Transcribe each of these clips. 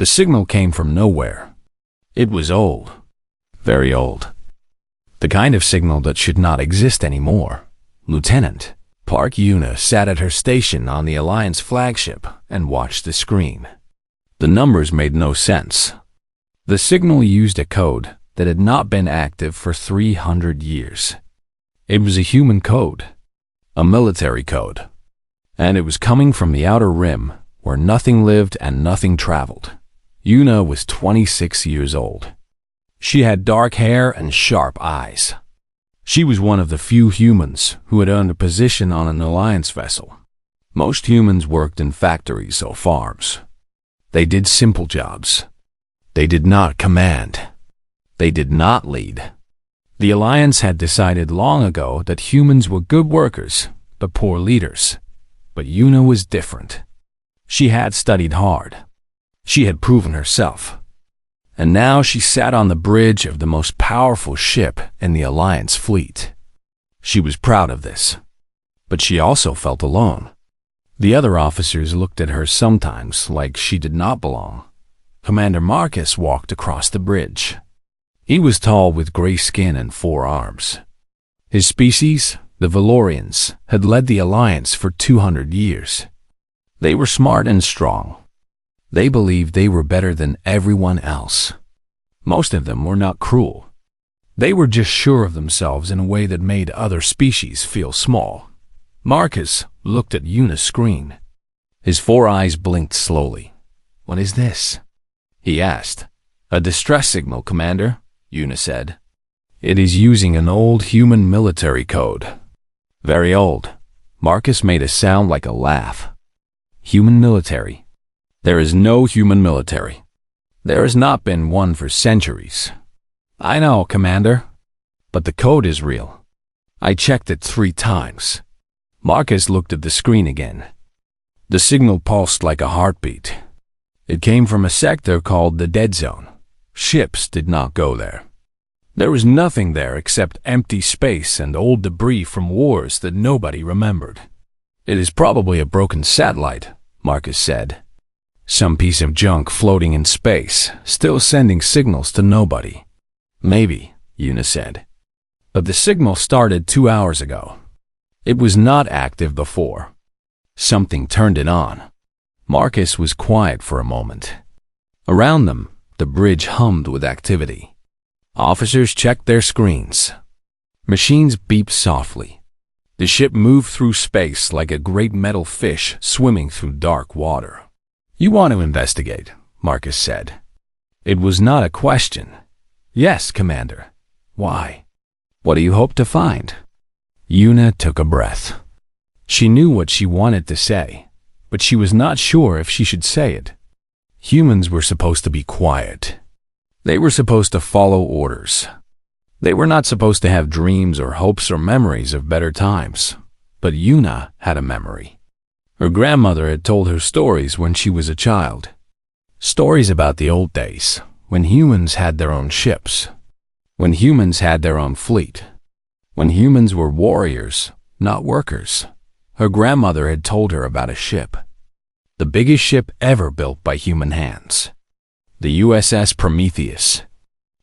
The signal came from nowhere. It was old. Very old. The kind of signal that should not exist anymore. Lieutenant Park Yuna sat at her station on the Alliance flagship and watched the screen. The numbers made no sense. The signal used a code that had not been active for 300 years. It was a human code, a military code, and it was coming from the outer rim where nothing lived and nothing traveled. Yuna was 26 years old. She had dark hair and sharp eyes. She was one of the few humans who had earned a position on an Alliance vessel. Most humans worked in factories or farms. They did simple jobs. They did not command. They did not lead. The Alliance had decided long ago that humans were good workers, but poor leaders. But Yuna was different. She had studied hard. She had proven herself. And now she sat on the bridge of the most powerful ship in the Alliance fleet. She was proud of this. But she also felt alone. The other officers looked at her sometimes like she did not belong. Commander Marcus walked across the bridge. He was tall with gray skin and 4 arms. His species, the Valorians, had led the Alliance for 200 years. They were smart and strong. They believed they were better than everyone else. Most of them were not cruel. They were just sure of themselves in a way that made other species feel small. Marcus looked at Yuna's screen. His 4 eyes blinked slowly. "What is this?" he asked. "A distress signal, Commander," Yuna said. "It is using an old human military code." "Very old." Marcus made a sound like a laugh. "Human military? There is no human military. There has not been one for centuries." "I know, Commander. But the code is real. I checked it 3 times. Marcus looked at the screen again. The signal pulsed like a heartbeat. It came from a sector called the Dead Zone. Ships did not go there. There was nothing there except empty space and old debris from wars that nobody remembered. "It is probably a broken satellite," Marcus said. "Some piece of junk floating in space, still sending signals to nobody." "Maybe," Yuna said. "But the signal started 2 hours ago. It was not active before. Something turned it on." Marcus was quiet for a moment. Around them, the bridge hummed with activity. Officers checked their screens. Machines beeped softly. The ship moved through space like a great metal fish swimming through dark water. "You want to investigate," Marcus said. It was not a question. "Yes, Commander." "Why? What do you hope to find?" Yuna took a breath. She knew what she wanted to say, but she was not sure if she should say it. Humans were supposed to be quiet. They were supposed to follow orders. They were not supposed to have dreams or hopes or memories of better times. But Yuna had a memory. Her grandmother had told her stories when she was a child. Stories about the old days, when humans had their own ships, when humans had their own fleet, when humans were warriors, not workers. Her grandmother had told her about a ship, the biggest ship ever built by human hands, the USS Prometheus,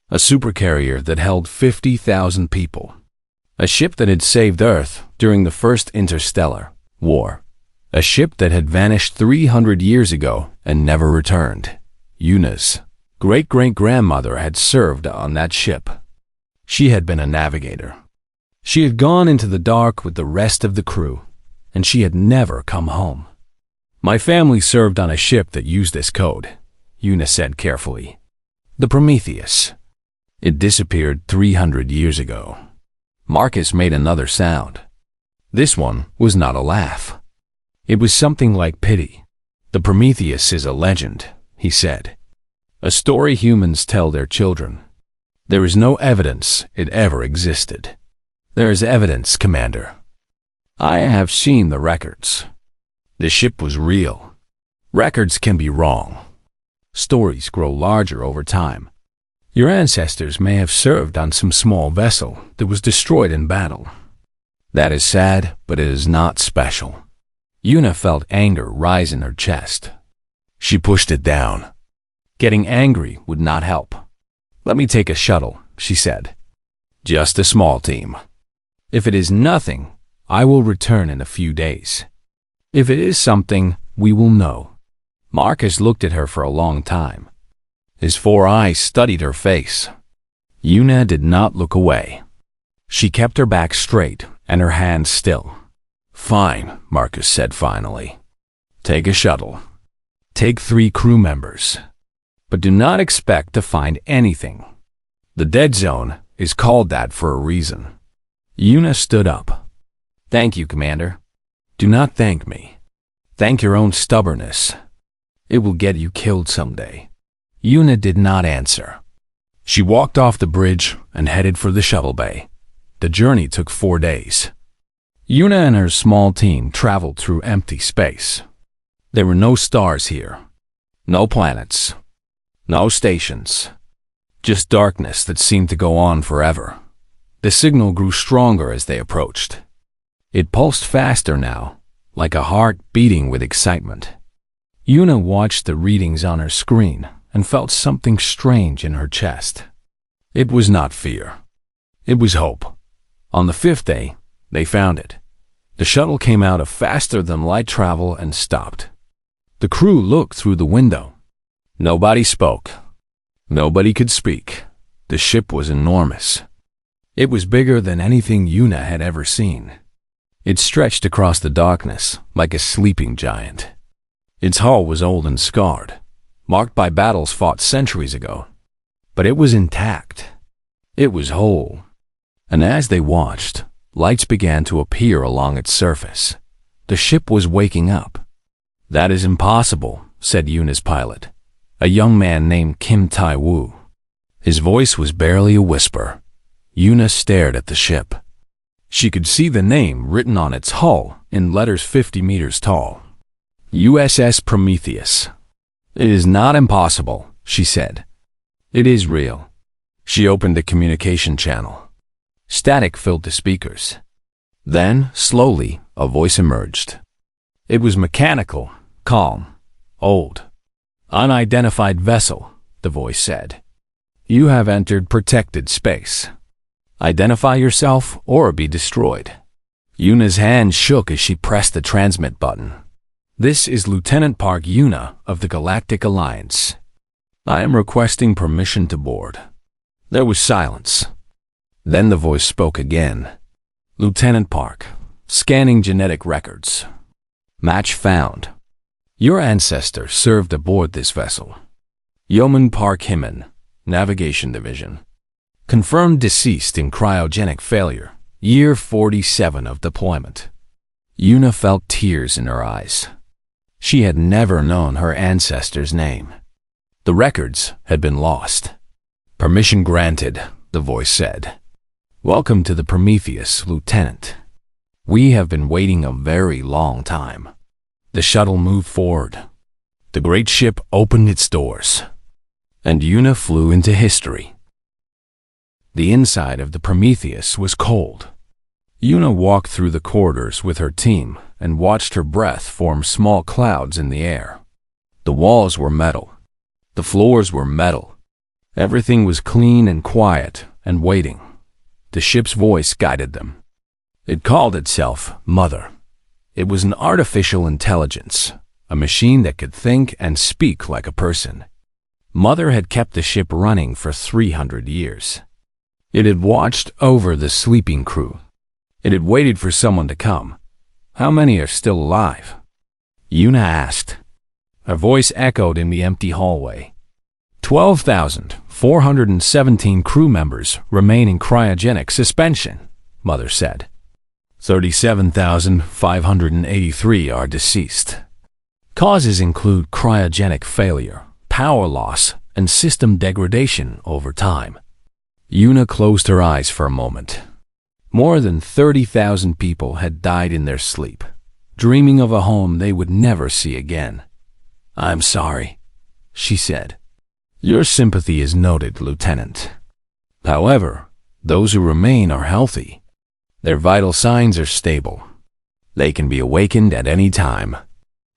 a supercarrier that held 50,000 people, a ship that had saved Earth during the First Interstellar War, a ship that had vanished 300 years ago and never returned. Yuna's great-great-grandmother had served on that ship. She had been a navigator. She had gone into the dark with the rest of the crew, and she had never come home. "My family served on a ship that used this code," Yuna said carefully. "The Prometheus. It disappeared 300 years ago." Marcus made another sound. This one was not a laugh. It was something like pity. "The Prometheus is a legend," he said. "A story humans tell their children. There is no evidence it ever existed." "There is evidence, Commander. I have seen the records. The ship was real. Records can be wrong. Stories grow larger over time. Your ancestors may have served on some small vessel that was destroyed in battle. That is sad, but it is not special." Yuna felt anger rise in her chest. She pushed it down. Getting angry would not help. "Let me take a shuttle," she said. "Just a small team. If it is nothing, I will return in a few days. If it is something, we will know." Marcus looked at her for a long time. His 4 eyes studied her face. Una did not look away. She kept her back straight and her hands still. "Fine," Marcus said finally. "Take a shuttle. Take 3 crew members. But do not expect to find anything. The dead zone is called that for a reason." Una stood up. "Thank you, Commander." "Do not thank me. Thank your own stubbornness. It will get you killed someday." Una did not answer. She walked off the bridge and headed for the shuttle bay. The journey took 4 days. Una and her small team traveled through empty space. There were no stars here, no planets, no stations, just darkness that seemed to go on forever. The signal grew stronger as they approached. It pulsed faster now, like a heart beating with excitement. Una watched the readings on her screen and felt something strange in her chest. It was not fear. It was hope. On the 5th day, they found it. The shuttle came out of faster-than-light travel and stopped. The crew looked through the window. Nobody spoke. Nobody could speak. The ship was enormous. It was bigger than anything Una had ever seen. It stretched across the darkness like a sleeping giant. Its hull was old and scarred, marked by battles fought centuries ago. But it was intact. It was whole. And as they watched, lights began to appear along its surface. The ship was waking up. "That is impossible," said Una's pilot, a young man named Kim Tai-woo. His voice was barely a whisper. Una stared at the ship. She could see the name written on its hull in letters 50 meters tall. USS Prometheus. "It is not impossible," she said. "It is real." She opened the communication channel. Static filled the speakers. Then, slowly, a voice emerged. It was mechanical, calm, old. "Unidentified vessel," the voice said. "You have entered protected space. Identify yourself or be destroyed." Una's hand shook as she pressed the transmit button. "This is Lieutenant Park Una of the Galactic Alliance. I am requesting permission to board." There was silence. Then the voice spoke again. "Lieutenant Park, scanning genetic records. Match found. Your ancestor served aboard this vessel. Yeoman Park Hyman, Navigation Division. Confirmed deceased in cryogenic failure, year 47 of deployment." Una felt tears in her eyes. She had never known her ancestor's name. The records had been lost. "Permission granted," the voice said. "Welcome to the Prometheus, Lieutenant. We have been waiting a very long time." The shuttle moved forward. The great ship opened its doors, and Una flew into history. The inside of the Prometheus was cold. Una walked through the corridors with her team and watched her breath form small clouds in the air. The walls were metal. The floors were metal. Everything was clean and quiet and waiting. The ship's voice guided them. It called itself Mother. It was an artificial intelligence, a machine that could think and speak like a person. Mother had kept the ship running for 300 years. It had watched over the sleeping crew. It had waited for someone to come. How many are still alive? Una asked. Her voice echoed in the empty hallway. 12,417 crew members remain in cryogenic suspension, Mother said. 37,583 are deceased. Causes include cryogenic failure, power loss, and system degradation over time. Una closed her eyes for a moment. More than 30,000 people had died in their sleep, dreaming of a home they would never see again. "I'm sorry," she said. "Your sympathy is noted, Lieutenant. However, those who remain are healthy. Their vital signs are stable. They can be awakened at any time."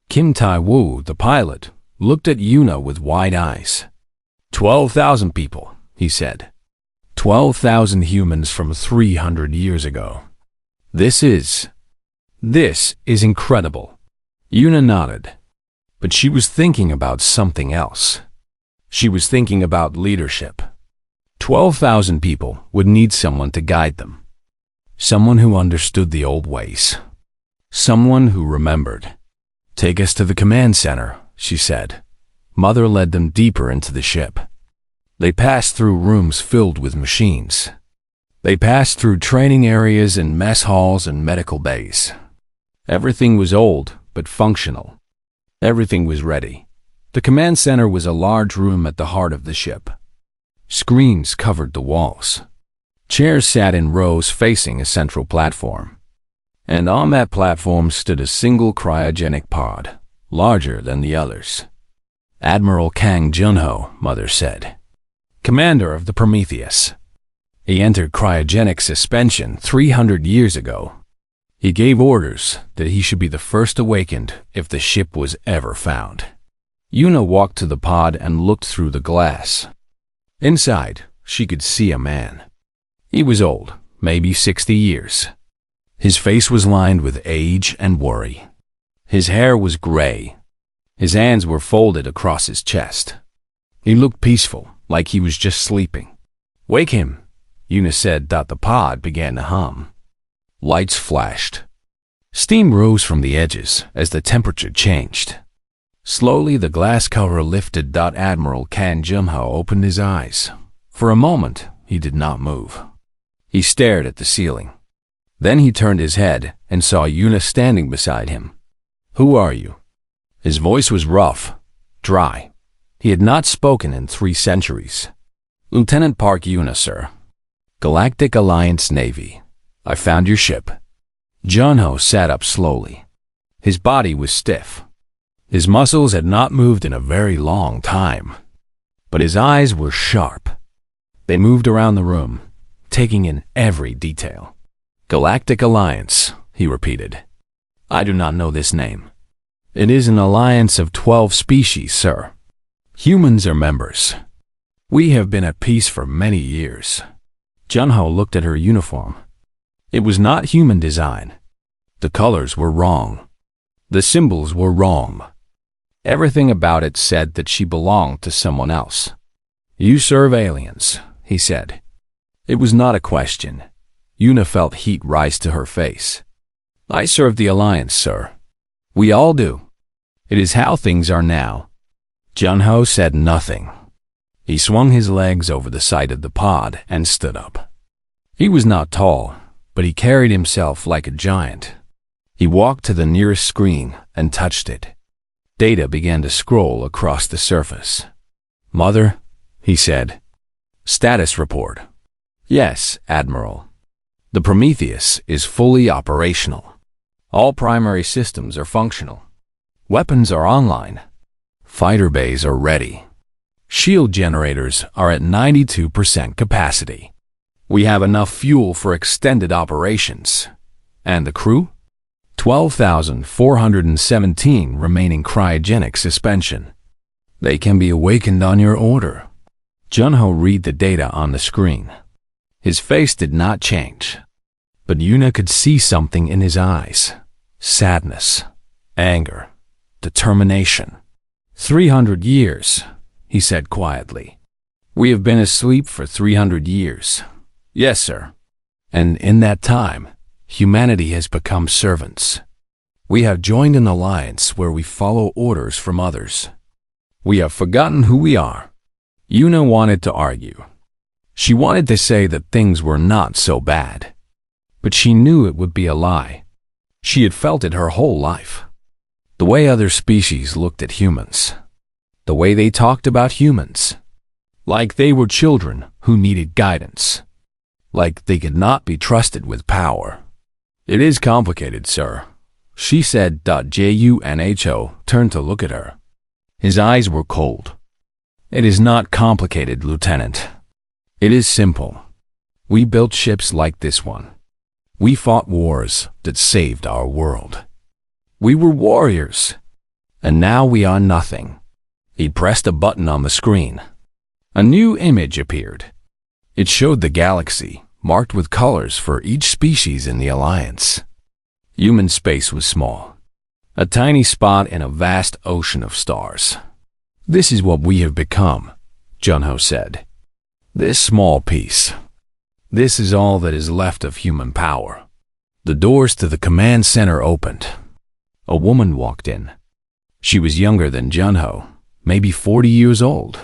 Kim Tai-woo, the pilot, looked at Yuna with wide eyes. 12,000 people, he said. 12,000 humans from 300 years ago. This is incredible. Yuna nodded. But she was thinking about something else. She was thinking about leadership. 12,000 people would need someone to guide them. Someone who understood the old ways. Someone who remembered. Take us to the command center, she said. Mother led them deeper into the ship. They passed through rooms filled with machines. They passed through training areas and mess halls and medical bays. Everything was old, but functional. Everything was ready. The command center was a large room at the heart of the ship. Screens covered the walls. Chairs sat in rows facing a central platform. And on that platform stood a single cryogenic pod, larger than the others. Admiral Kang Junho, Mother said. Commander of the Prometheus. He entered cryogenic suspension 300 years ago. He gave orders that he should be the first awakened if the ship was ever found. Yuna walked to the pod and looked through the glass. Inside, she could see a man. He was old, maybe 60 years. His face was lined with age and worry. His hair was gray. His hands were folded across his chest. He looked peaceful, like he was just sleeping. Wake him, Yuna said. The pod began to hum. Lights flashed. Steam rose from the edges as the temperature changed. Slowly the glass cover lifted. Admiral Kang Junho opened his eyes. For a moment, he did not move. He stared at the ceiling. Then he turned his head and saw Yuna standing beside him. Who are you? His voice was rough, dry. He had not spoken in 3 centuries. Lieutenant Park Yuna, sir. Galactic Alliance Navy. I found your ship. Junho sat up slowly. His body was stiff. His muscles had not moved in a very long time. But his eyes were sharp. They moved around the room, taking in every detail. Galactic Alliance, he repeated. I do not know this name. It is an alliance of 12 species, sir. Humans are members. We have been at peace for many years. Junho looked at her uniform. It was not human design. The colors were wrong. The symbols were wrong. Everything about it said that she belonged to someone else. You serve aliens, he said. It was not a question. Yuna felt heat rise to her face. I serve the Alliance, sir. We all do. It is how things are now. Junho said nothing. He swung his legs over the side of the pod and stood up. He was not tall, but he carried himself like a giant. He walked to the nearest screen and touched it. Data began to scroll across the surface. Mother, he said. Status report. Yes, Admiral. The Prometheus is fully operational. All primary systems are functional. Weapons are online. Fighter bays are ready. Shield generators are at 92% capacity. We have enough fuel for extended operations. And the crew? 12,417 remaining cryogenic suspension. They can be awakened on your order. Junho read the data on the screen. His face did not change, but Yuna could see something in his eyes. Sadness, anger, determination. 300 years, he said quietly. We have been asleep for 300 years. Yes, sir. And in that time, humanity has become servants. We have joined an alliance where we follow orders from others. We have forgotten who we are. Yuna wanted to argue. She wanted to say that things were not so bad. But she knew it would be a lie. She had felt it her whole life. The way other species looked at humans. The way they talked about humans. Like they were children who needed guidance. Like they could not be trusted with power. It is complicated, sir, she said. Junho turned to look at her. His eyes were cold. It is not complicated, Lieutenant. It is simple. We built ships like this one. We fought wars that saved our world. We were warriors. And now we are nothing. He pressed a button on the screen. A new image appeared. It showed the galaxy, marked with colors for each species in the Alliance. Human space was small, a tiny spot in a vast ocean of stars. "This is what we have become," Junho said. "This small piece. This is all that is left of human power." The doors to the command center opened. A woman walked in. She was younger than Junho, maybe 40 years old.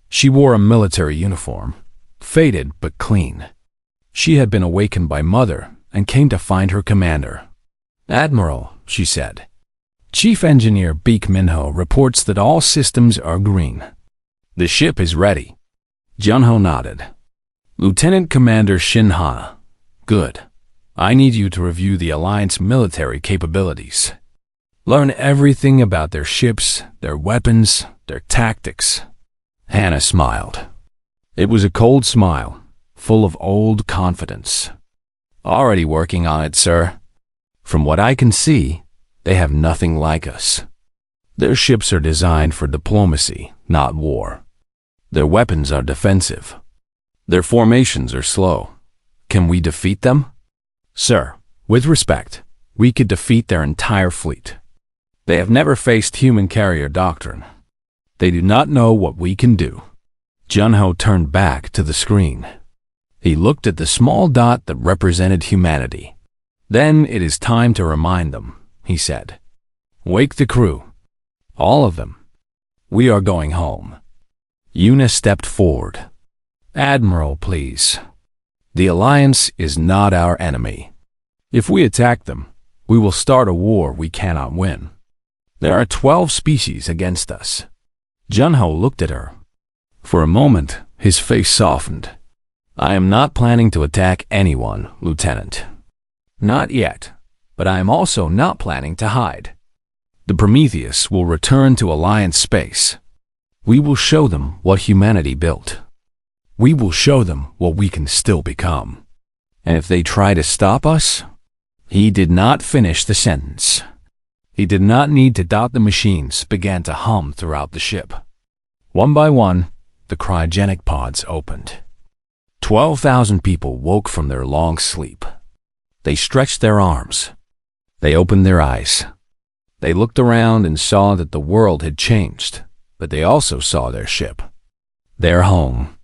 She wore a military uniform, faded but clean. She had been awakened by Mother and came to find her commander. "Admiral," she said, "Chief Engineer Beek Minho reports that all systems are green. The ship is ready." Junho nodded. "Lieutenant Commander Shinhana, good. I need you to review the Alliance military capabilities. Learn everything about their ships, their weapons, their tactics." Hannah smiled. It was a cold smile, full of old confidence. "Already working on it, sir. From what I can see, they have nothing like us. Their ships are designed for diplomacy, not war. Their weapons are defensive. Their formations are slow. Can we defeat them?" "Sir, with respect, we could defeat their entire fleet. They have never faced human carrier doctrine. They do not know what we can do." Junho turned back to the screen. He looked at the small dot that represented humanity. "Then it is time to remind them," he said. "Wake the crew. All of them. We are going home." Yuna stepped forward. "Admiral, please. The Alliance is not our enemy. If we attack them, we will start a war we cannot win. There are 12 species against us." Junho looked at her. For a moment, his face softened. "I am not planning to attack anyone, Lieutenant. Not yet, but I am also not planning to hide. The Prometheus will return to Alliance space. We will show them what humanity built. We will show them what we can still become. And if they try to stop us..." He did not finish the sentence. He did not need to dot. The machines began to hum throughout the ship. One by one, the cryogenic pods opened. 12,000 people woke from their long sleep. They stretched their arms. They opened their eyes. They looked around and saw that the world had changed, but they also saw their ship, their home,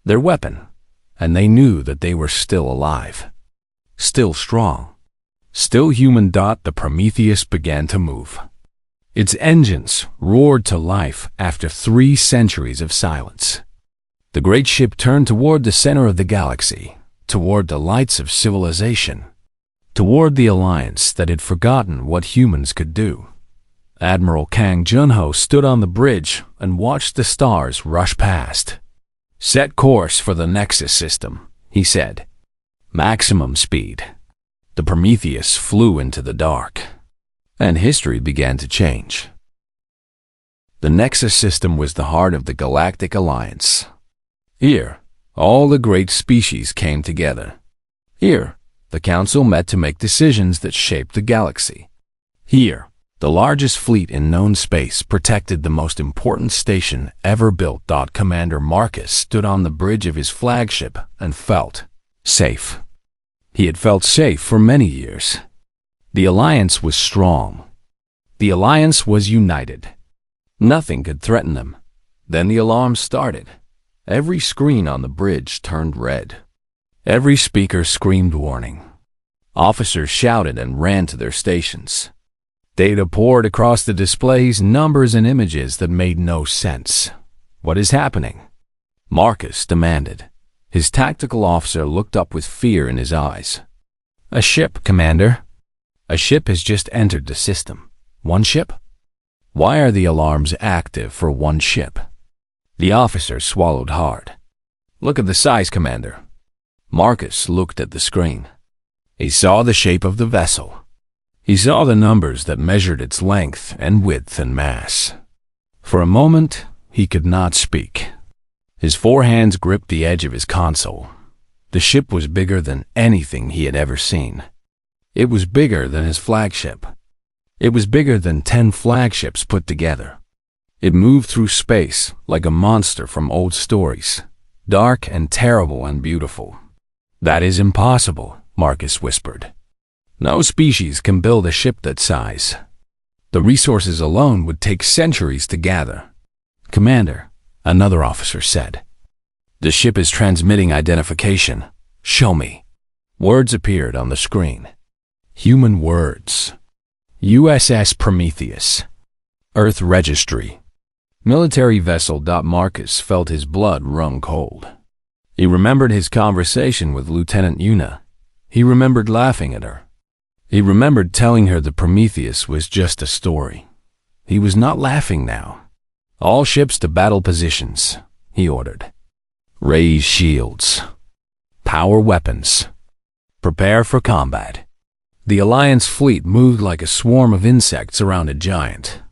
their weapon, and they knew that they were still alive, still strong, still human. The Prometheus began to move. Its engines roared to life after 3 centuries of silence. The great ship turned toward the center of the galaxy, toward the lights of civilization, toward the Alliance that had forgotten what humans could do. Admiral Kang Junho stood on the bridge and watched the stars rush past. "Set course for the Nexus system," he said. "Maximum speed." The Prometheus flew into the dark, and history began to change. The Nexus system was the heart of the Galactic Alliance. Here, all the great species came together. Here, the Council met to make decisions that shaped the galaxy. Here, the largest fleet in known space protected the most important station ever built. Commander Marcus stood on the bridge of his flagship and felt safe. He had felt safe for many years. The Alliance was strong. The Alliance was united. Nothing could threaten them. Then the alarm started. Every screen on the bridge turned red. Every speaker screamed warning. Officers shouted and ran to their stations. Data poured across the displays, numbers and images that made no sense. "What is happening?" Marcus demanded. His tactical officer looked up with fear in his eyes. "A ship, Commander. A ship has just entered the system." "One ship? Why are the alarms active for one ship?" The officer swallowed hard. "Look at the size, Commander." Marcus looked at the screen. He saw the shape of the vessel. He saw the numbers that measured its length and width and mass. For a moment, he could not speak. His 4 hands gripped the edge of his console. The ship was bigger than anything he had ever seen. It was bigger than his flagship. It was bigger than 10 flagships put together. It moved through space like a monster from old stories, dark and terrible and beautiful. "That is impossible," Marcus whispered. "No species can build a ship that size. The resources alone would take centuries to gather." "Commander," another officer said, "the ship is transmitting identification. Show me." Words appeared on the screen. Human words. USS Prometheus. Earth Registry. Military vessel. Marcus felt his blood run cold. He remembered his conversation with Lieutenant Una. He remembered laughing at her. He remembered telling her the Prometheus was just a story. He was not laughing now. "All ships to battle positions," he ordered. "Raise shields. Power weapons. Prepare for combat." The Alliance fleet moved like a swarm of insects around a giant.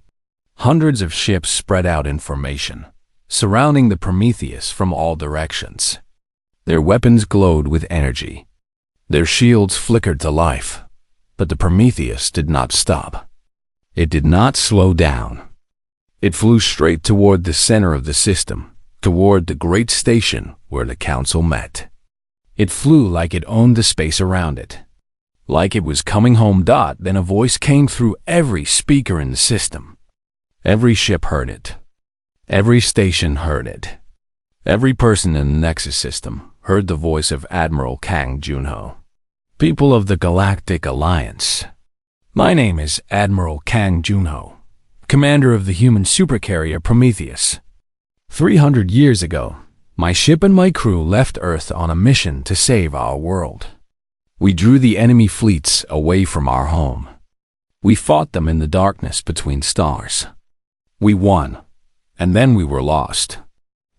Hundreds of ships spread out in formation, surrounding the Prometheus from all directions. Their weapons glowed with energy. Their shields flickered to life, but the Prometheus did not stop. It did not slow down. It flew straight toward the center of the system, toward the great station where the council met. It flew like it owned the space around it, like it was coming home. Then a voice came through every speaker in the system. Every ship heard it. Every station heard it. Every person in the Nexus system heard the voice of Admiral Kang Junho. "People of the Galactic Alliance. My name is Admiral Kang Junho, commander of the human supercarrier Prometheus. 300 years ago, my ship and my crew left Earth on a mission to save our world. We drew the enemy fleets away from our home. We fought them in the darkness between stars. We won, and then we were lost."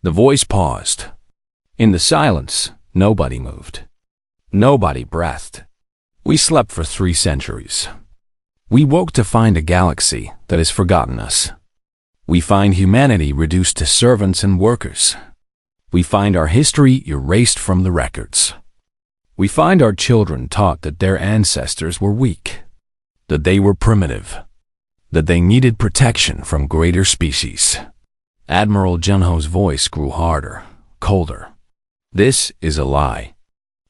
The voice paused. In the silence, nobody moved. Nobody breathed. "We slept for 3 centuries. We woke to find a galaxy that has forgotten us. We find humanity reduced to servants and workers. We find our history erased from the records. We find our children taught that their ancestors were weak, that they were primitive, that they needed protection from greater species." Admiral Junho's voice grew harder, colder. "This is a lie.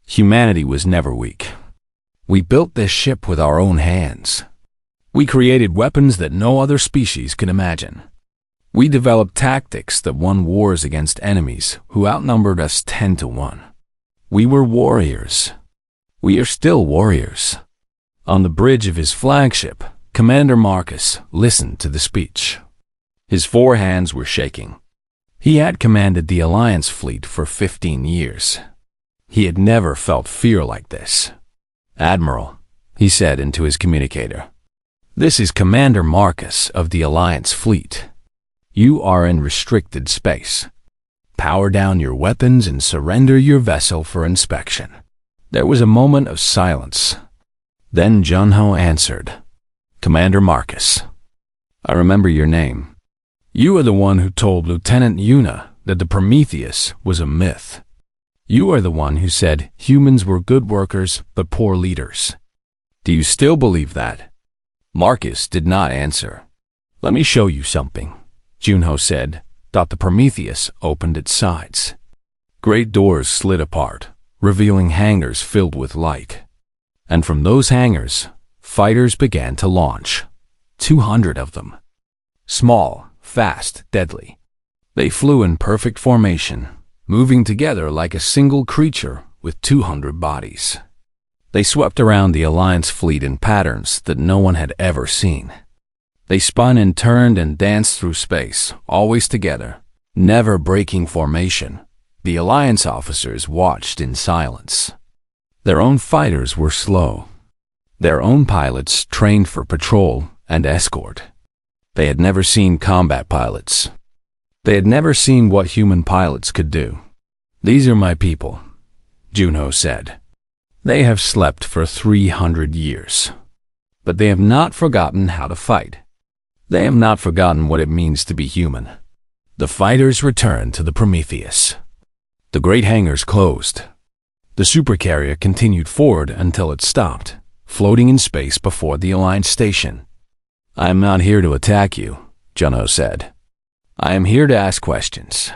Humanity was never weak. We built this ship with our own hands. We created weapons that no other species could imagine. We developed tactics that won wars against enemies who outnumbered us 10 to 1. We were warriors. We are still warriors." On the bridge of his flagship, Commander Marcus listened to the speech. His 4 hands were shaking. He had commanded the Alliance fleet for 15 years. He had never felt fear like this. "Admiral," he said into his communicator, "this is Commander Marcus of the Alliance fleet. You are in restricted space. Power down your weapons and surrender your vessel for inspection." There was a moment of silence. Then Junho answered, "Commander Marcus, I remember your name. You are the one who told Lieutenant Una that the Prometheus was a myth. You are the one who said humans were good workers but poor leaders. Do you still believe that?" Marcus did not answer. "Let me show you something," Junho said. The Prometheus opened its sides. Great doors slid apart, revealing hangars filled with light. And from those hangars, fighters began to launch. 200 of them. Small, fast, deadly. They flew in perfect formation, moving together like a single creature with 200 bodies. They swept around the Alliance fleet in patterns that no one had ever seen. They spun and turned and danced through space, always together, never breaking formation. The Alliance officers watched in silence. Their own fighters were slow. Their own pilots trained for patrol and escort. They had never seen combat pilots. They had never seen what human pilots could do. "These are my people," Junho said. "They have slept for 300 years. But they have not forgotten how to fight. They have not forgotten what it means to be human." The fighters returned to the Prometheus. The great hangars closed. The supercarrier continued forward until it stopped, floating in space before the Alliance station. "I am not here to attack you," Junho said. I am here to ask questions.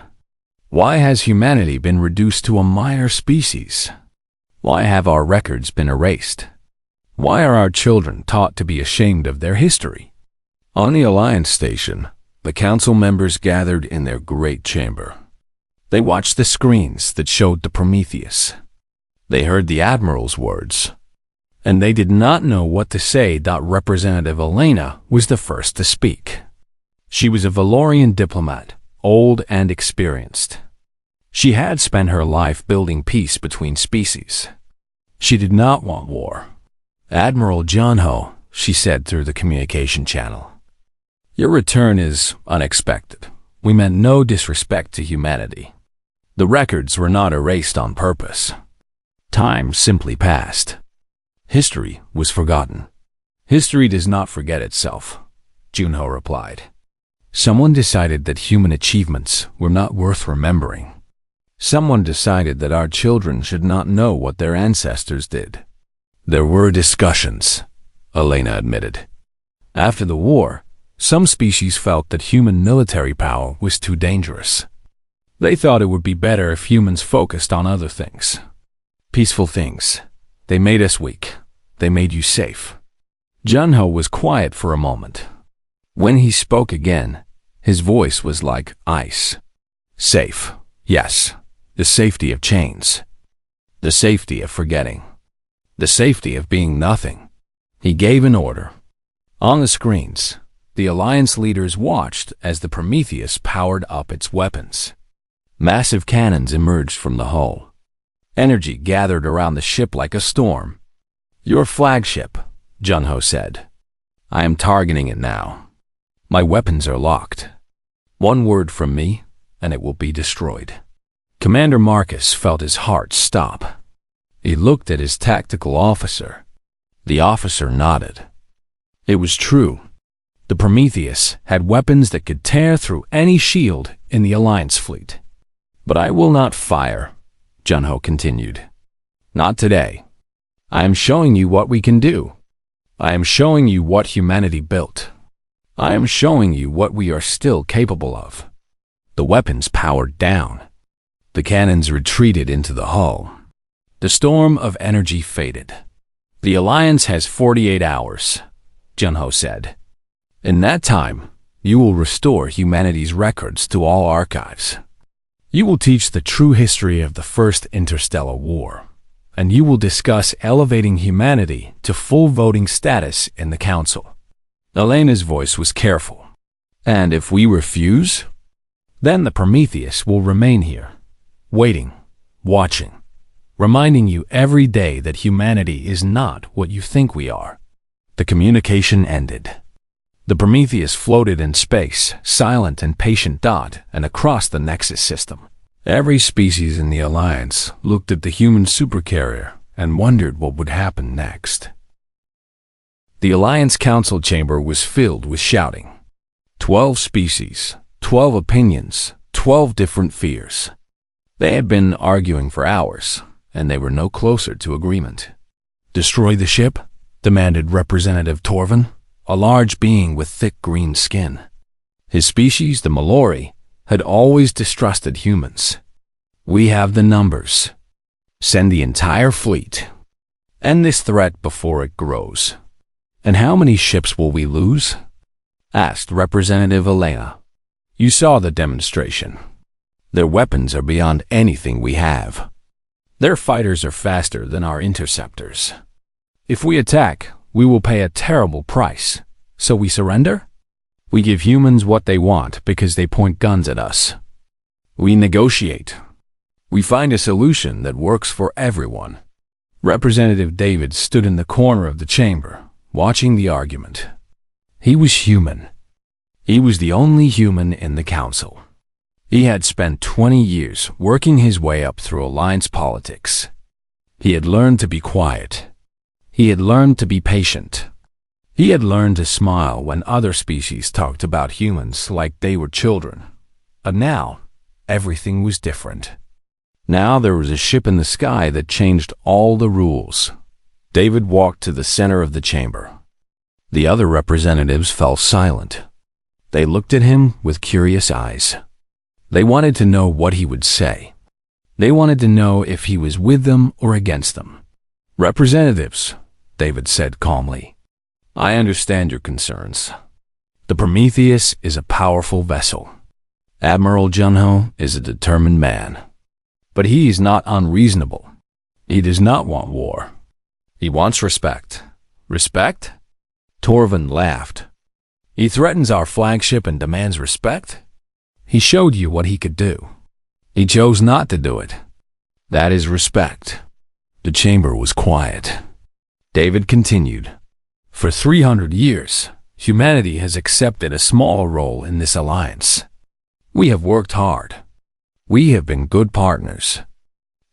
Why has humanity been reduced to a mere species? Why have our records been erased? Why are our children taught to be ashamed of their history? On the Alliance station, the council members gathered in their great chamber. They watched the screens that showed the Prometheus. They heard the Admiral's words, and they did not know what to say. Representative Elena was the first to speak. She was a Valorian diplomat, old and experienced. She had spent her life building peace between species. She did not want war. Admiral Junho, she said through the communication channel, your return is unexpected. We meant no disrespect to humanity. The records were not erased on purpose. Time simply passed. History was forgotten. History does not forget itself, Junho replied. Someone decided that human achievements were not worth remembering. Someone decided that our children should not know what their ancestors did. There were discussions, Elena admitted. After the war, some species felt that human military power was too dangerous. They thought it would be better if humans focused on other things. Peaceful things. They made us weak. They made you safe. Junho was quiet for a moment. When he spoke again, his voice was like ice. Safe, yes. The safety of chains. The safety of forgetting. The safety of being nothing. He gave an order. On the screens, the Alliance leaders watched as the Prometheus powered up its weapons. Massive cannons emerged from the hull. Energy gathered around the ship like a storm. Your flagship, Junho said. I am targeting it now. My weapons are locked. One word from me, and it will be destroyed. Commander Marcus felt his heart stop. He looked at his tactical officer. The officer nodded. It was true. The Prometheus had weapons that could tear through any shield in the Alliance fleet. But I will not fire, Junho continued. Not today. I am showing you what we can do. I am showing you what humanity built. I am showing you what we are still capable of. The weapons powered down. The cannons retreated into the hull. The storm of energy faded. The Alliance has 48 hours, Junho said. In that time, you will restore humanity's records to all archives. You will teach the true history of the First Interstellar War, and you will discuss elevating humanity to full voting status in the Council. Elena's voice was careful. And if we refuse, then the Prometheus will remain here, waiting, watching, reminding you every day that humanity is not what you think we are. The communication ended. The Prometheus floated in space, silent and patient. And across the Nexus system. Every species in the Alliance looked at the human supercarrier and wondered what would happen next. The Alliance Council chamber was filled with shouting. 12 species, 12 opinions, 12 different fears. They had been arguing for hours, and they were no closer to agreement. Destroy the ship? Demanded Representative Torvin, a large being with thick green skin. His species, the Mallory, had always distrusted humans. We have the numbers. Send the entire fleet. End this threat before it grows. And how many ships will we lose? Asked Representative Elena. You saw the demonstration. Their weapons are beyond anything we have. Their fighters are faster than our interceptors. If we attack, we will pay a terrible price. So we surrender? We give humans what they want because they point guns at us. We negotiate. We find a solution that works for everyone. Representative David stood in the corner of the chamber, watching the argument. He was human. He was the only human in the council. He had spent 20 years working his way up through Alliance politics. He had learned to be quiet. He had learned to be patient. He had learned to smile when other species talked about humans like they were children. And now, everything was different. Now there was a ship in the sky that changed all the rules. David walked to the center of the chamber. The other representatives fell silent. They looked at him with curious eyes. They wanted to know what he would say. They wanted to know if he was with them or against them. "Representatives," David said calmly, "I understand your concerns. The Prometheus is a powerful vessel. Admiral Junho is a determined man. But he is not unreasonable. He does not want war. He wants respect." "Respect?" Torvin laughed. "He threatens our flagship and demands respect? He showed you what he could do. He chose not to do it. That is respect." The chamber was quiet. David continued, "For 300 years, humanity has accepted a small role in this alliance. We have worked hard. We have been good partners.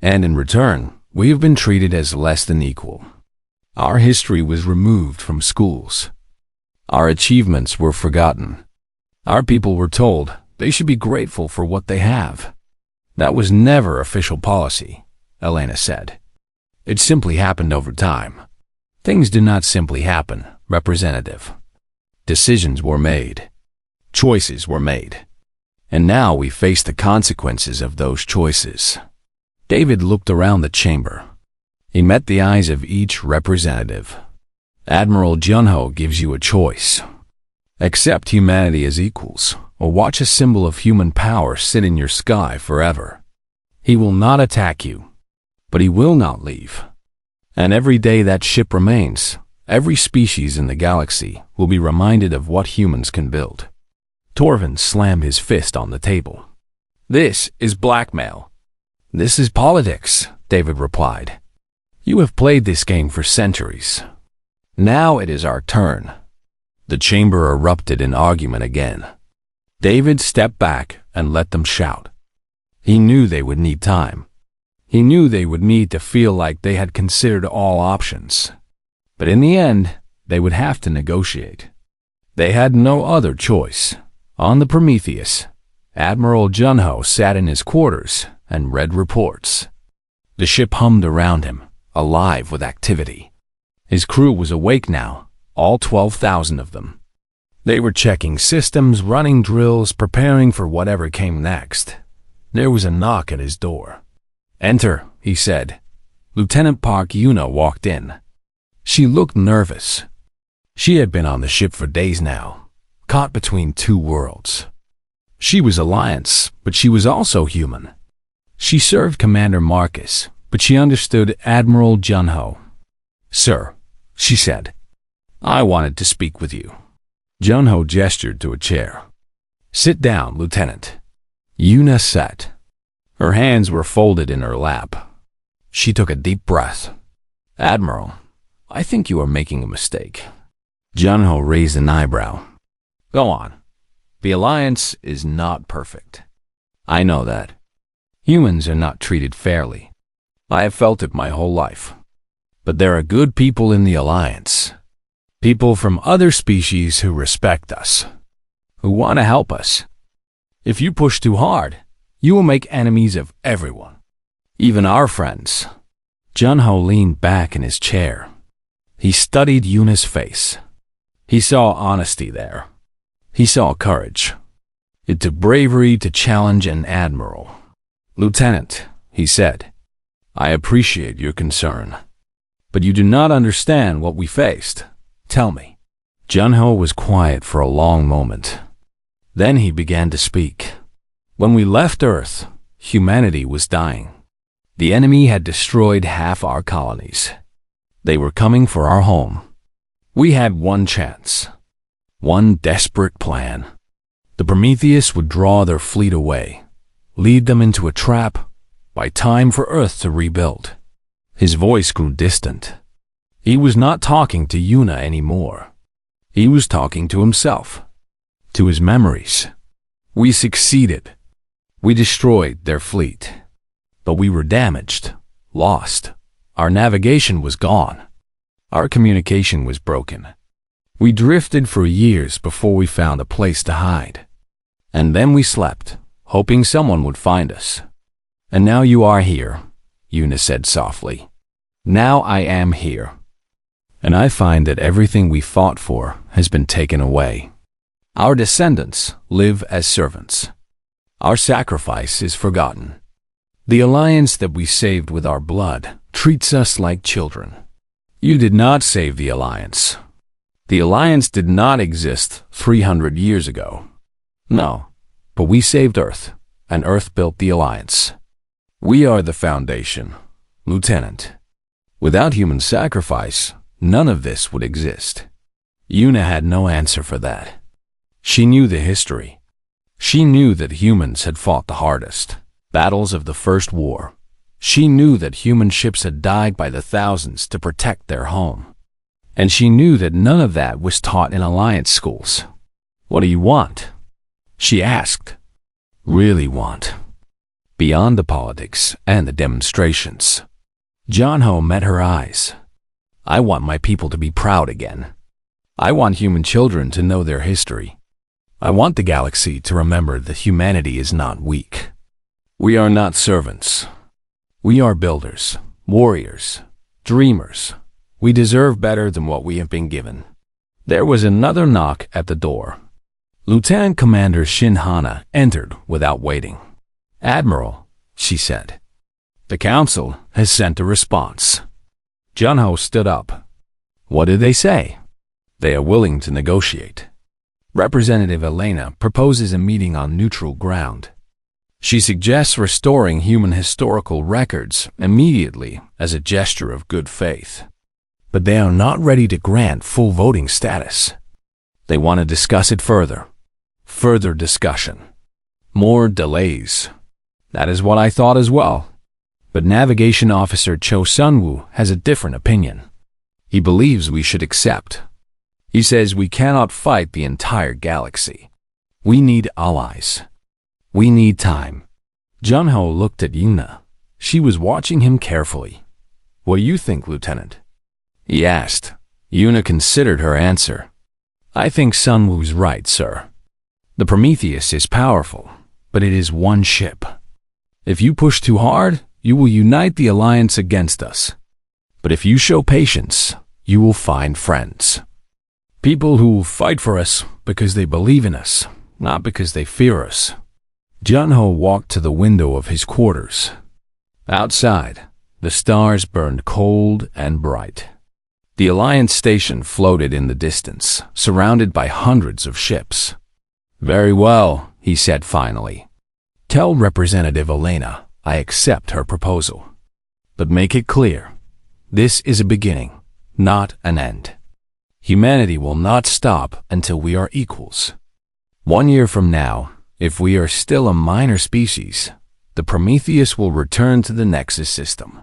And in return, we have been treated as less than equal. Our history was removed from schools. Our achievements were forgotten. Our people were told they should be grateful for what they have. That was never official policy," Elena said. "It simply happened over time. Things do not simply happen, Representative. Decisions were made. Choices were made. And now we face the consequences of those choices." David looked around the chamber. He met the eyes of each representative. "Admiral Junho gives you a choice. Accept humanity as equals, or watch a symbol of human power sit in your sky forever. He will not attack you, but he will not leave. And every day that ship remains, every species in the galaxy will be reminded of what humans can build." Torvin slammed his fist on the table. "This is blackmail." "This is politics," David replied. "You have played this game for centuries. Now it is our turn." The chamber erupted in argument again. David stepped back and let them shout. He knew they would need time. He knew they would need to feel like they had considered all options. But in the end, they would have to negotiate. They had no other choice. On the Prometheus, Admiral Junho sat in his quarters and read reports. The ship hummed around him, alive with activity. His crew was awake now, all 12,000 of them. They were checking systems, running drills, preparing for whatever came next. There was a knock at his door. "Enter," he said. Lieutenant Park Yuna walked in. She looked nervous. She had been on the ship for days now, caught between two worlds. She was Alliance, but she was also human. She served Commander Marcus, but she understood Admiral Junho. "Sir," she said, "I wanted to speak with you." Junho gestured to a chair. "Sit down, Lieutenant." Yuna sat. Her hands were folded in her lap. She took a deep breath. "Admiral, I think you are making a mistake." Junho raised an eyebrow. "Go on. The Alliance is not perfect. I know that. Humans are not treated fairly. I have felt it my whole life. But there are good people in the Alliance. People from other species who respect us, who want to help us. If you push too hard, you will make enemies of everyone, even our friends." Junho leaned back in his chair. He studied Yuna's face. He saw honesty there. He saw courage. It took bravery to challenge an admiral. "Lieutenant," he said, "I appreciate your concern. But you do not understand what we faced. Tell me." Junho was quiet for a long moment. Then he began to speak. "When we left Earth, humanity was dying. The enemy had destroyed half our colonies. They were coming for our home. We had one chance, one desperate plan. The Prometheus would draw their fleet away, lead them into a trap, buy time for Earth to rebuild." His voice grew distant. He was not talking to Yuna anymore. He was talking to himself, to his memories. "We succeeded. We destroyed their fleet. But we were damaged, lost. Our navigation was gone. Our communication was broken. We drifted for years before we found a place to hide. And then we slept, hoping someone would find us. And now you are here," Yuna said softly. "Now I am here. And I find that everything we fought for has been taken away. Our descendants live as servants. Our sacrifice is forgotten. The alliance that we saved with our blood treats us like children. You did not save the alliance. The alliance did not exist 300 years ago. No, but we saved Earth, and Earth built the alliance. We are the foundation, Lieutenant. Without human sacrifice, none of this would exist. Una had no answer for that. She knew the history. She knew that humans had fought the hardest battles of the First War. She knew that human ships had died by the thousands to protect their home. And she knew that none of that was taught in alliance schools. What do you want? She asked. Really want? Beyond the politics and the demonstrations. John Ho met her eyes. I want my people to be proud again. I want human children to know their history. I want the galaxy to remember that humanity is not weak. We are not servants. We are builders, warriors, dreamers. We deserve better than what we have been given. There was another knock at the door. Lieutenant Commander Shin Hana entered without waiting. Admiral, she said. The Council has sent a response. Junho stood up. What did they say? They are willing to negotiate. Representative Elena proposes a meeting on neutral ground. She suggests restoring human historical records immediately as a gesture of good faith. But they are not ready to grant full voting status. They want to discuss it further. Further discussion. More delays. That is what I thought as well. But Navigation Officer Cho Sunwoo has a different opinion. He believes we should accept. He says we cannot fight the entire galaxy. We need allies. We need time. Junho looked at Yuna. She was watching him carefully. What do you think, Lieutenant? He asked. Yuna considered her answer. I think Sunwoo's right, sir. The Prometheus is powerful, but it is one ship. If you push too hard, you will unite the alliance against us. But if you show patience, you will find friends. People who will fight for us because they believe in us, not because they fear us. Junho walked to the window of his quarters. Outside, the stars burned cold and bright. The Alliance station floated in the distance, surrounded by hundreds of ships. Very well, he said finally. Tell Representative Elena I accept her proposal. But make it clear, this is a beginning, not an end. Humanity will not stop until we are equals. 1 year from now, if we are still a minor species, the Prometheus will return to the Nexus system.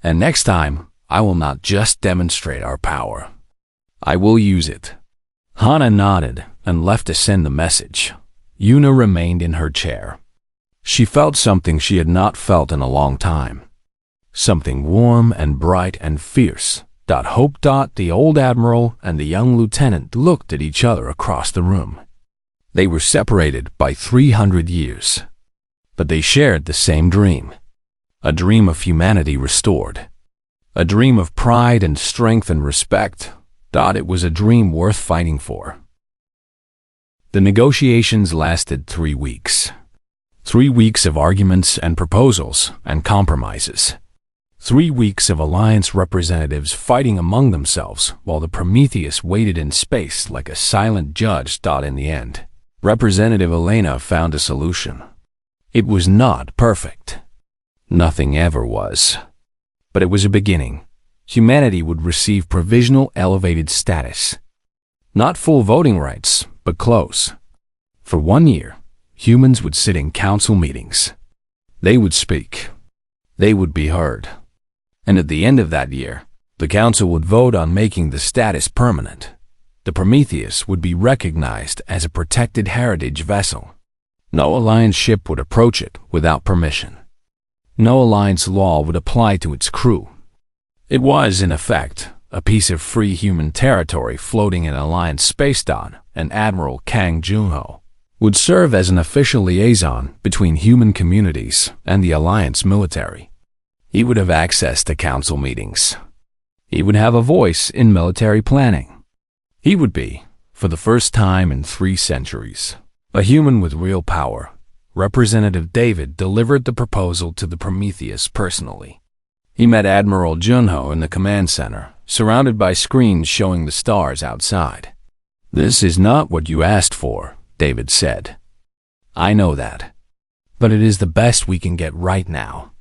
And next time, I will not just demonstrate our power. I will use it. Hana nodded and left to send the message. Yuna remained in her chair. She felt something she had not felt in a long time. Something warm and bright and fierce. Hope. The old admiral and the young lieutenant looked at each other across the room. They were separated by 300 years. But they shared the same dream. A dream of humanity restored. A dream of pride and strength and respect. It was a dream worth fighting for. The negotiations lasted 3 weeks. 3 weeks of arguments and proposals and compromises. 3 weeks of Alliance representatives fighting among themselves while the Prometheus waited in space like a silent judge. In the end, Representative Elena found a solution. It was not perfect. Nothing ever was. But it was a beginning. Humanity would receive provisional elevated status. Not full voting rights, but close. For 1 year, humans would sit in council meetings. They would speak. They would be heard. And at the end of that year, the council would vote on making the status permanent. The Prometheus would be recognized as a protected heritage vessel. No Alliance ship would approach it without permission. No Alliance law would apply to its crew. It was, in effect, a piece of free human territory floating in Alliance space. And Admiral Kang Junho would serve as an official liaison between human communities and the Alliance military. He would have access to council meetings. He would have a voice in military planning. He would be, For the first time in 3 centuries, a human with real power, Representative David, delivered the proposal to the Prometheus personally. He met Admiral Junho in the command center, surrounded by screens showing the stars outside. "This is not what you asked for," David said. "I know that. But it is the best we can get right now."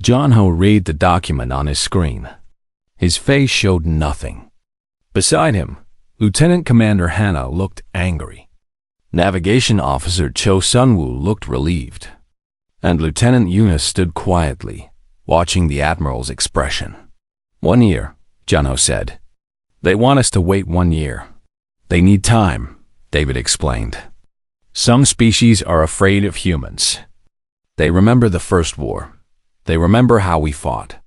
Junho read the document on his screen. His face showed nothing. Beside him, Lieutenant Commander Hana looked angry. Navigation Officer Cho Sunwoo looked relieved. And Lieutenant Yuna stood quietly, watching the Admiral's expression. "1 year," Junho said. "They want us to wait 1 year. They need time," David explained. "Some species are afraid of humans. They remember the First War. They remember how we fought.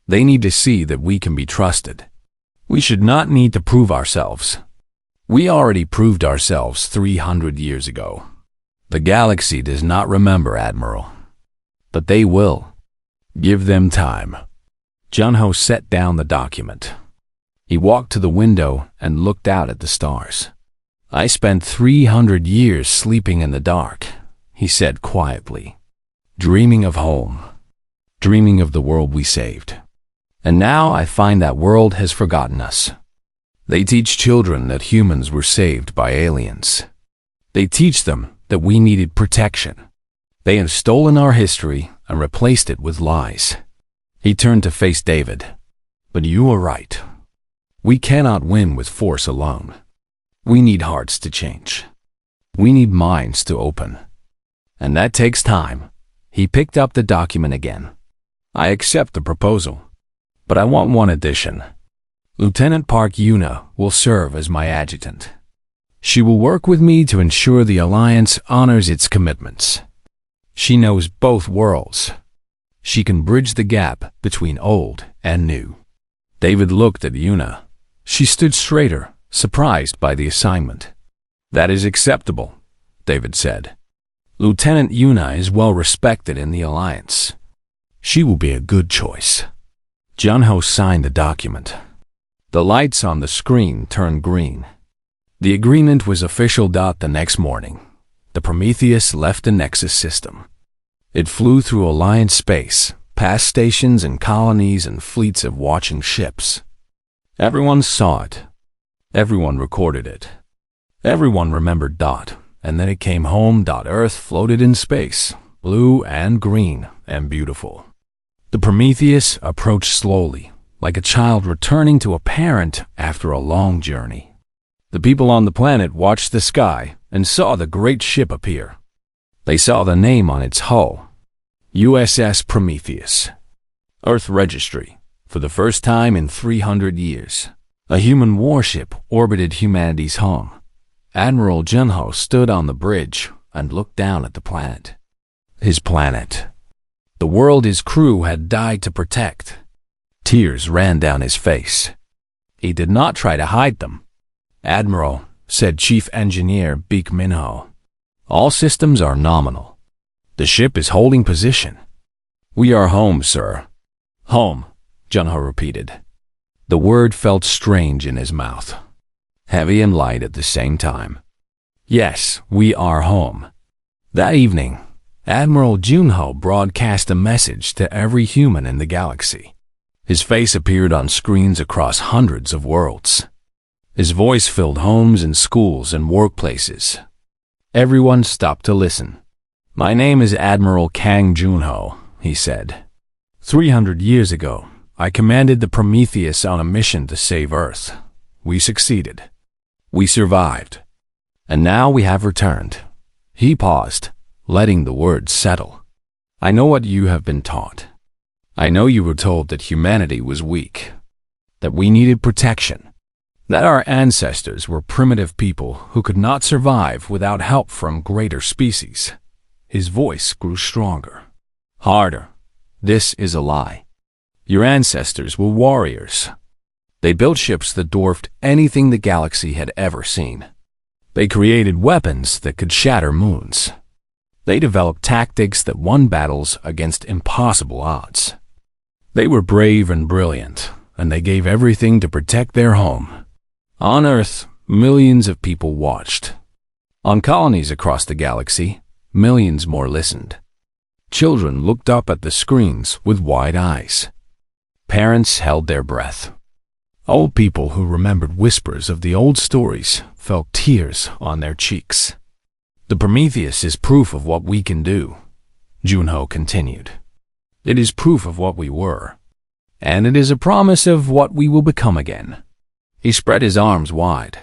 They need to see that we can be trusted. We should not need to prove ourselves. We already proved ourselves 300 years ago. The galaxy does not remember, Admiral. But they will. Give them time." Junho set down the document. He walked to the window and looked out at the stars. "I spent 300 years sleeping in the dark," he said quietly, "dreaming of home, dreaming of the world we saved. And now I find that world has forgotten us. They teach children that humans were saved by aliens. They teach them that we needed protection. They have stolen our history and replaced it with lies." He turned to face David. "But you are right. We cannot win with force alone. We need hearts to change. We need minds to open. And that takes time." He picked up the document again. "I accept the proposal, but I want one addition. Lieutenant Park Yuna will serve as my adjutant. She will work with me to ensure the Alliance honors its commitments. She knows both worlds. She can bridge the gap between old and new." David looked at Yuna. She stood straighter, surprised by the assignment. "That is acceptable," David said. "Lieutenant Yuna is well respected in the Alliance. She will be a good choice." Junho signed the document. The lights on the screen turned green. The agreement was official. The next morning, the Prometheus left the Nexus system. It flew through Alliance space, past stations and colonies and fleets of watching ships. Everyone saw it. Everyone recorded it. Everyone remembered Dot, and then it came home. Earth floated in space, blue and green and beautiful. The Prometheus approached slowly, like a child returning to a parent after a long journey. The people on the planet watched the sky and saw the great ship appear. They saw the name on its hull, USS Prometheus. Earth Registry, for the first time in 300 years. A human warship orbited humanity's home. Admiral Junho stood on the bridge and looked down at the planet. His planet. The world his crew had died to protect. Tears ran down his face. He did not try to hide them. "Admiral," said Chief Engineer Baek Minho, "all systems are nominal. The ship is holding position." "We are home, sir." "Home," Junho repeated. The word felt strange in his mouth, heavy and light at the same time. "Yes, we are home." That evening, Admiral Junho broadcast a message to every human in the galaxy. His face appeared on screens across hundreds of worlds. His voice filled homes and schools and workplaces. Everyone stopped to listen. "My name is Admiral Kang Junho," he said. 300 years ago, I commanded the Prometheus on a mission to save Earth. We succeeded. We survived. And now we have returned." He paused, letting the words settle. "I know what you have been taught. I know you were told that humanity was weak, that we needed protection, that our ancestors were primitive people who could not survive without help from greater species." His voice grew stronger, harder. "This is a lie. Your ancestors were warriors. They built ships that dwarfed anything the galaxy had ever seen. They created weapons that could shatter moons. They developed tactics that won battles against impossible odds. They were brave and brilliant, and they gave everything to protect their home. On Earth, Millions of people watched. On colonies across the galaxy, millions more listened. Children looked up at the screens with wide eyes. Parents held their breath. Old people who remembered whispers of the old stories felt tears on their cheeks. The Prometheus is proof of what we can do, Junho continued. It is proof of what we were, and it is a promise of what we will become again. He spread his arms wide.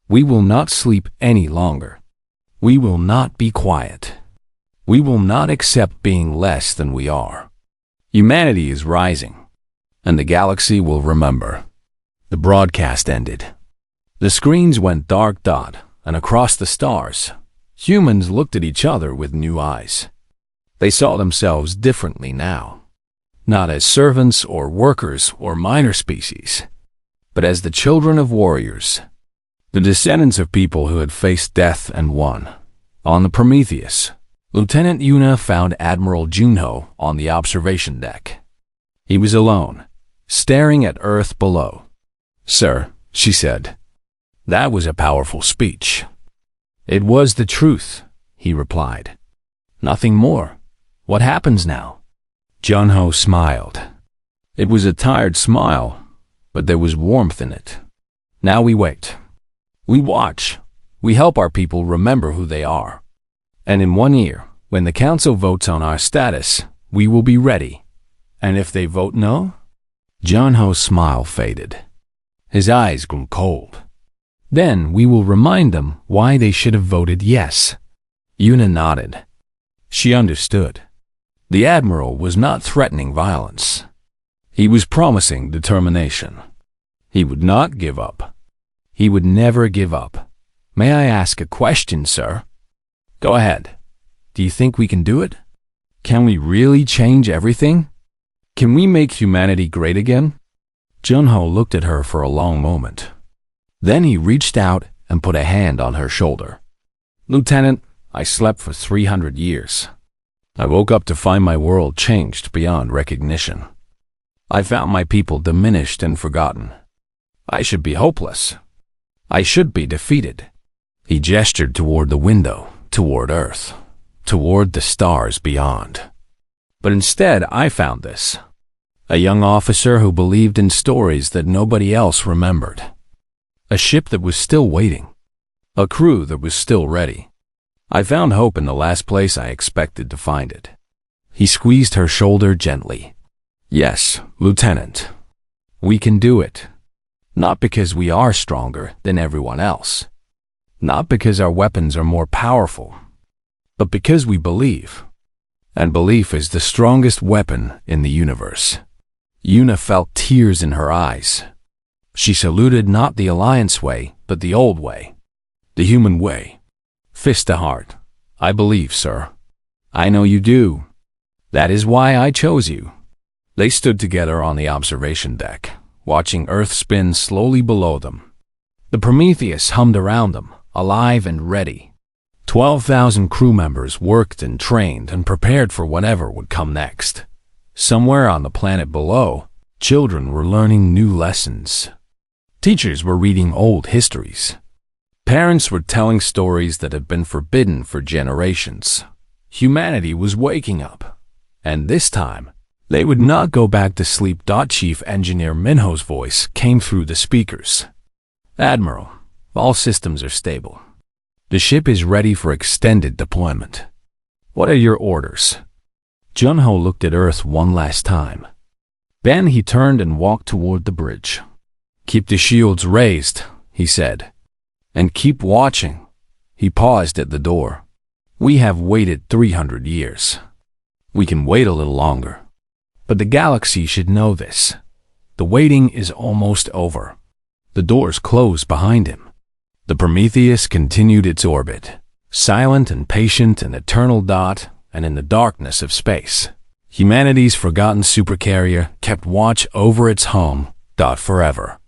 We will not sleep any longer. We will not be quiet. We will not accept being less than we are. Humanity is rising, and the galaxy will remember. The broadcast ended. The screens went dark dot, and across the stars, humans looked at each other with new eyes. They saw themselves differently now, not as servants or workers or minor species, but as the children of warriors, the descendants of people who had faced death and won. On the Prometheus, Lieutenant Yuna found Admiral Junho on the observation deck. He was alone, staring at Earth below. "Sir," she said, "that was a powerful speech." "It was the truth," he replied. "Nothing more. What happens now?" Junho smiled. It was a tired smile, but there was warmth in it. "Now we wait. We watch. We help our people remember who they are. And in 1 year, when the council votes on our status, we will be ready. And if they vote no?" Junho's smile faded. His eyes grew cold. "Then we will remind them why they should have voted yes." Yuna nodded. She understood. The Admiral was not threatening violence. He was promising determination. He would not give up. He would never give up. "May I ask a question, sir?" "Go ahead. Do you think we can do it? Can we really change everything? Can we make humanity great again?" Junho looked at her for a long moment. Then he reached out and put a hand on her shoulder. "Lieutenant, I slept for 300 years. I woke up to find my world changed beyond recognition. I found my people diminished and forgotten. I should be hopeless. I should be defeated." He gestured toward the window, toward Earth, toward the stars beyond. "But instead, I found this. A young officer who believed in stories that nobody else remembered. A ship that was still waiting. A crew that was still ready. I found hope in the last place I expected to find it." He squeezed her shoulder gently. "Yes, Lieutenant. We can do it. Not because we are stronger than everyone else. Not because our weapons are more powerful. But because we believe. And belief is the strongest weapon in the universe." Yuna felt tears in her eyes. She saluted not the Alliance way, but the old way. The human way. "Fist to heart. I believe, sir. I know you do. That is why I chose you." They stood together on the observation deck, watching Earth spin slowly below them. The Prometheus hummed around them, alive and ready. 12,000 crew members worked and trained and prepared for whatever would come next. Somewhere on the planet below, children were learning new lessons. Teachers were reading old histories. Parents were telling stories that had been forbidden for generations. Humanity was waking up. And this time, they would not go back to sleep. Chief Engineer Minho's voice came through the speakers. "Admiral, all systems are stable. The ship is ready for extended deployment. What are your orders?" Junho looked at Earth one last time. Then he turned and walked toward the bridge. "Keep the shields raised," he said. "And keep watching." He paused at the door. "We have waited 300 years. We can wait a little longer. But the galaxy should know this. The waiting is almost over." The doors closed behind him. The Prometheus continued its orbit, silent and patient and eternal. And in the darkness of space, humanity's forgotten supercarrier kept watch over its home. Forever.